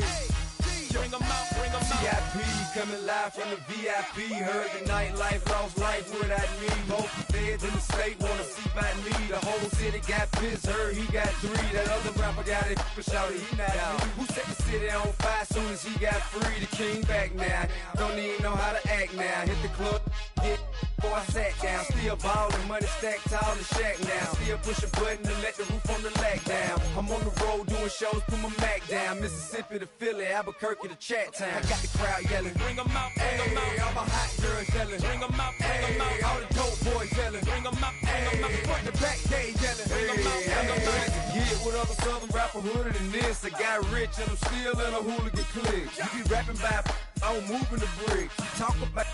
Bring 'em out, bring 'em out. VIP coming live from the VIP. Heard the nightlife, lost life without me. Most feds in the state wanna see by me. The whole city got pissed, heard he got 3. That other rapper got it, but shouted he not me. Who set the city on fire soon as he got free? The king back now. Don't even know how to act now. Hit the club, get boy I sat down. Still ballin', money stacked tall in the shack now. Still push a button to let the roof on the lack down. I'm on the road doing shows, put my Mac down. Mississippi to Philly, Albuquerque to Chat Town. I got the crowd yelling, Bring 'em out, bring 'em out. All my hot girls yelling, Bring 'em out, bring 'em out. all the dope boys yelling, Bring 'em out, bring 'em out. front to back gate yelling, Bring 'em out, bring 'em out. Get with other southern rapper hooded than this. I got rich and I'm still in a hooligan clique. You be rapping by I'm moving the bricks. You talk about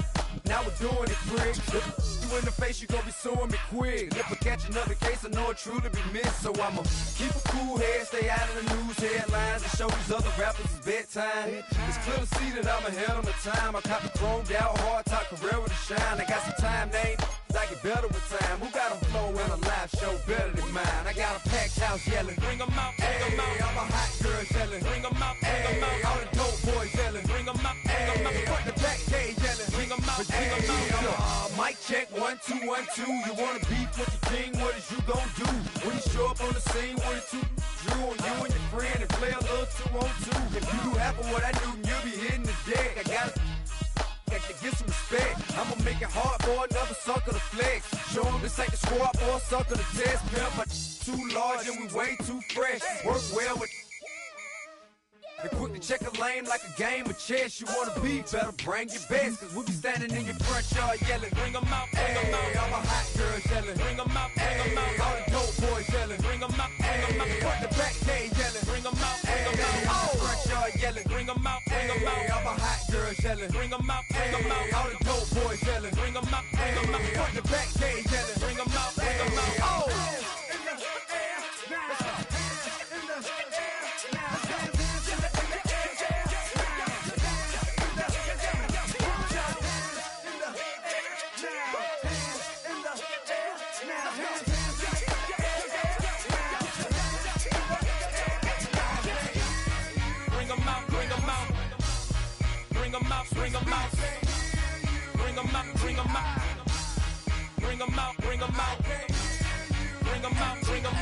now we're doing it quick. You in the face, you gon' be suing me quick. If I catch another case, I know it truly be missed. So I'ma keep a cool head, stay out of the news headlines, and show these other rappers it's bedtime. It's clear to see that I'm ahead of my time. I caught the chromed out, hard top career with a shine. I got some time, name. I get better with time. Who got a flow and a live show better than mine? I got a packed house yelling. Bring 'em out, bring 'em out. All my hot girls yelling. Bring 'em out, bring 'em out. All the dope boys yelling. Bring 'em out, bring 'em out. Front the back gate yelling. Bring 'em out, bring 'em out. Mic check 1 2 1 2. You wanna beef with your king? What is you gon' do when you show up on the scene with a two drew on you and your friend and play a little 2 on 2? If you do half of what I do, then you'll be hitting the deck. I gotta get some respect. I'ma make it hard for another sucker to flex. Show 'em this ain't the squad for a sucker to test. Pimp, but too large and we way too fresh. Work well with. They quick to check a lane like a game of chess. You wanna be better, bring your best. Cause we'll be standing in your front yard yelling. Bring 'em out, bring 'em out. All my hot girls yelling. Bring 'em out, bring 'em out. All the dope boys yelling. Bring 'em out, bring 'em out. Front the back gate yelling. Bring 'em out, bring 'em out. Front yard yelling. Bring 'em out, bring 'em out. All my hot girls yelling. Bring 'em out, bring 'em out. All the dope boys yelling. Bring 'em out, bring 'em out. Front the back gate yelling. Bring 'em out, bring 'em out. Bring 'em out, bring 'em out. Bring 'em out, bring 'em out. Bring 'em out, bring 'em out. Bring 'em out, bring 'em out. Bring 'em out, bring 'em out.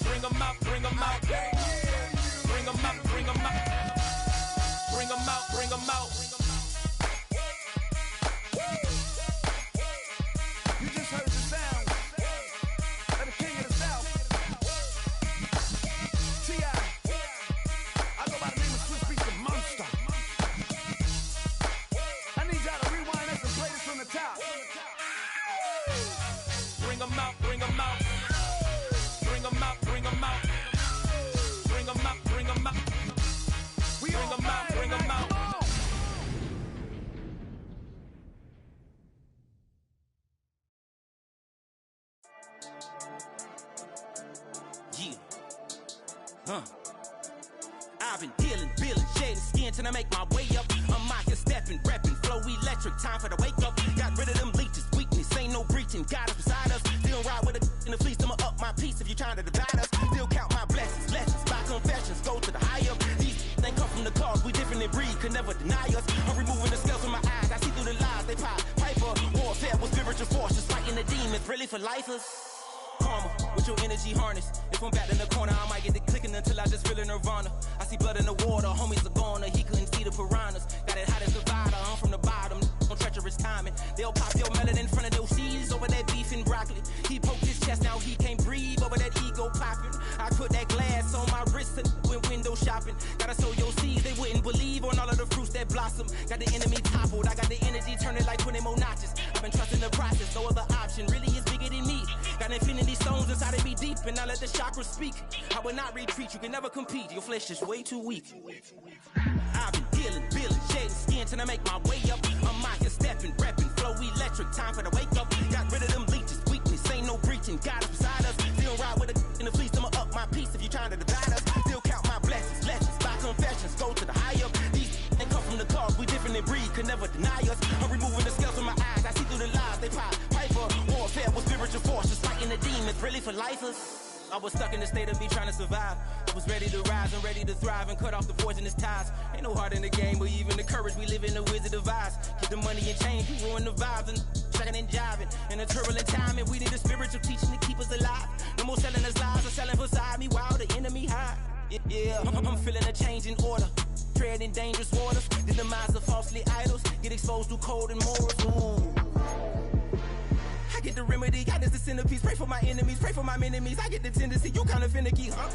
Bring 'em out, bring 'em out. Bring 'em out, bring 'em out. Bring 'em out, bring 'em out. You just heard the sound of the king of the south. T.I. I go by the name of Swiss Beats the Monster. I need y'all to rewind this and play this from the top. Bring 'em out, bring 'em out. Bring 'em out, bring 'em out. Bring 'em out, bring 'em out. We Bring 'em out, bring 'em out. Yeah. I've been dealing, shedding skin till I make my way up. I'm out here stepping, repping, flow electric, time for the wake up. Got rid of them leeches, weakness, ain't no breaching. God is beside us. Still ride with a in the fleece, I'ma up my piece if you're trying to divide us. Still count my blessings, lessons, by confessions, go to the higher. These they come from the cause, we different in breed, could never deny us. I'm removing the scales from my eyes, I see through the lies, they pop. Piper, warfare with spiritual forces, fighting the demons, really for lifers. Karma, with your energy harness. If I'm back in the corner, I might get the clicking until I just feel a nirvana. I see blood in the water, homies are gone, he couldn't see the piranhas. Got it hot as divider, I'm from the bottom, on treacherous timing. They'll pop your melon in front of those seeds over that beef and broccoli. He poked his chest, now he can't breathe over that ego popping. I put that glass on my wrist and went window shopping. Gotta sow your seeds, they wouldn't believe on all of the fruits that blossom. Got the enemy toppled, I got the energy turning like 20 more notches. I've been trusting the process, no other option really is bigger than me. Got infinity stones inside of me deep, and I let the chakras speak. I will not retreat, you can never compete, your flesh is way too weak. I've been dealing, shedding skin till I make my way up. I'm out here stepping, repping, flow electric, time for the wake up. Got rid of them leeches, weakness, ain't no breaching. God is beside us, still ride with a in the fleece, I'ma up my piece if you're trying to divide us. Still count my blessings, lessons, by confessions, go to the higher. These they come from the cause, we different in breed, could never deny us. I'm removing the scales from my eyes, I see through the lies, they pop. Piper, warfare with spiritual forces, fighting the demons, really for lifers. I was stuck in the state of me trying to survive. I was ready to rise and ready to thrive and cut off the poisonous ties. Ain't no heart in the game, but even the courage we live in the Wizard of Oz. Get the money and change, you ruin the vibes and tracking and jiving. In a turbulent time, and we need a spiritual teaching to keep us alive. No more selling us lies or selling beside me while the enemy hide. Yeah, I'm feeling a change in order. Treading dangerous waters. The demise of falsely idols. Get exposed through cold and morals. Ooh. get the remedy. God is the centerpiece. Pray for my enemies, pray for my enemies. I get the tendency, you kinda finicky, huh?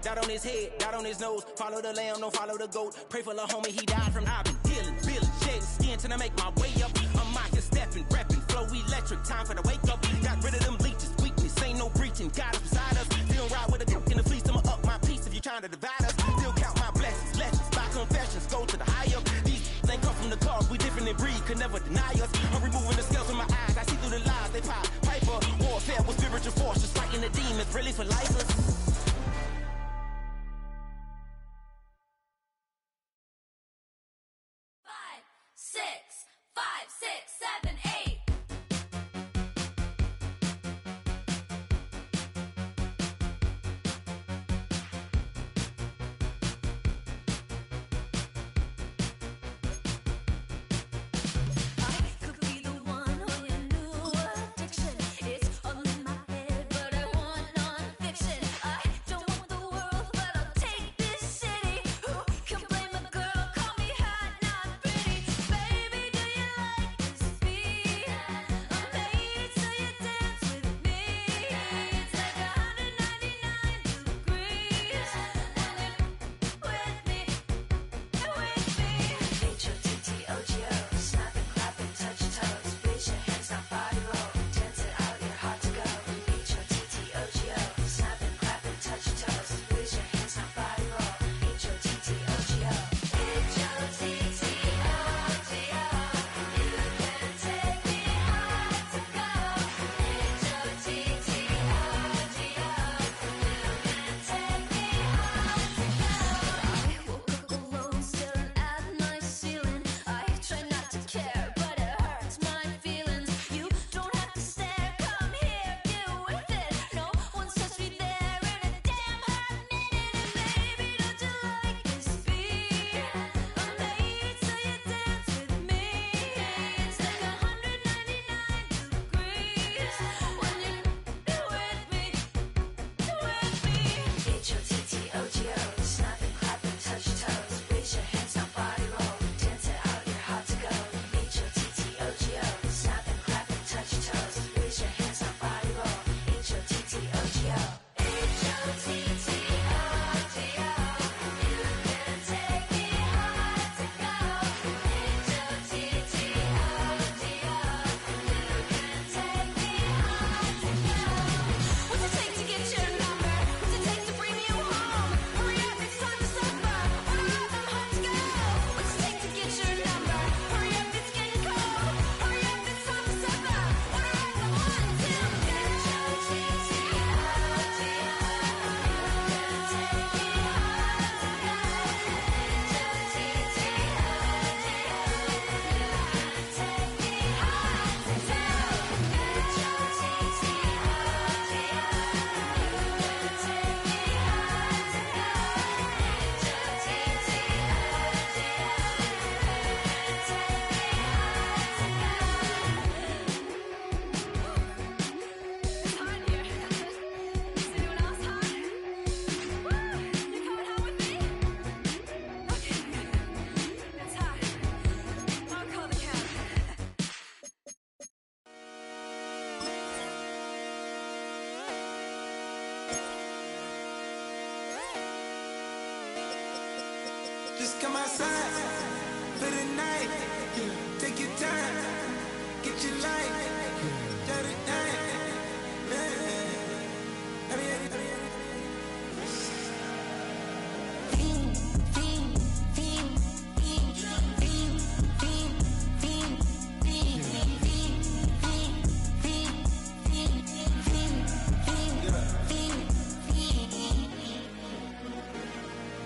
Dot on his head, dot on his nose. Follow the lamb, don't follow the goat. Pray for the homie, he died from. I've been dealing, feeling, shedding skin till I make my way up. I'm out here stepping, repping, flow electric. Time for the wake up. Got rid of them leeches, weakness, ain't no breaching. God is beside us. Still ride with a cook in the fleece. I'ma up my piece if you're trying to divide us. Still count my blessings, lessons, by confessions. Go to the higher. These ain't come from the cars, we different in breed, could never deny us. I'm removing the scales from my eyes. I see through the lies they pop. Piper, warfare with spiritual forces, fighting the demons, really for lifers. 6, 5, 6, 7, 8. Just come outside for the night. Take your time, get your life. Shut it down.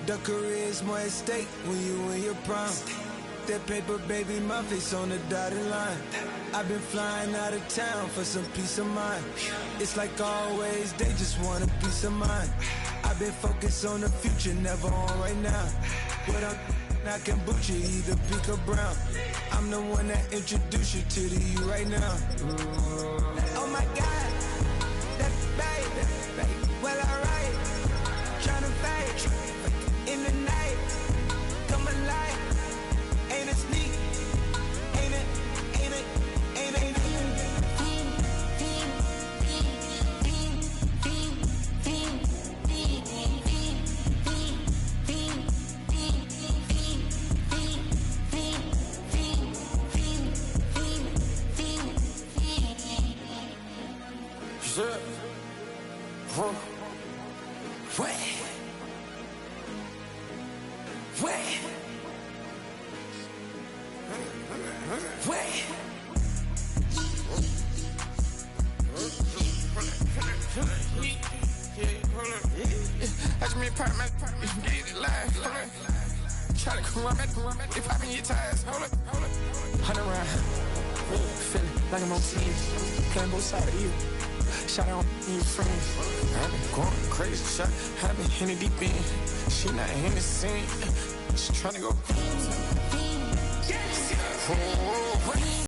The career's more at stake when you in your prime. That paper, baby, my face on the dotted line. I've been flying out of town for some peace of mind. It's like always, they just want a peace of mind. I've been focused on the future, never on right now. What I'm I can boot you, either pink or brown. I'm the one that introduced you to the you right now. Oh my God, that baby, well alright. Tryna fight in the night, come alive. Ain't it sneak? Ain't it? That's me, part man. Get it live. Try to come back. They popping your tires. Hold up. 100 round. Feeling like I'm on TV. Playing both sides of you. Shot on your friends. I've been going crazy. Shot. I've been in the deep end. She not in the scene. She trying to go.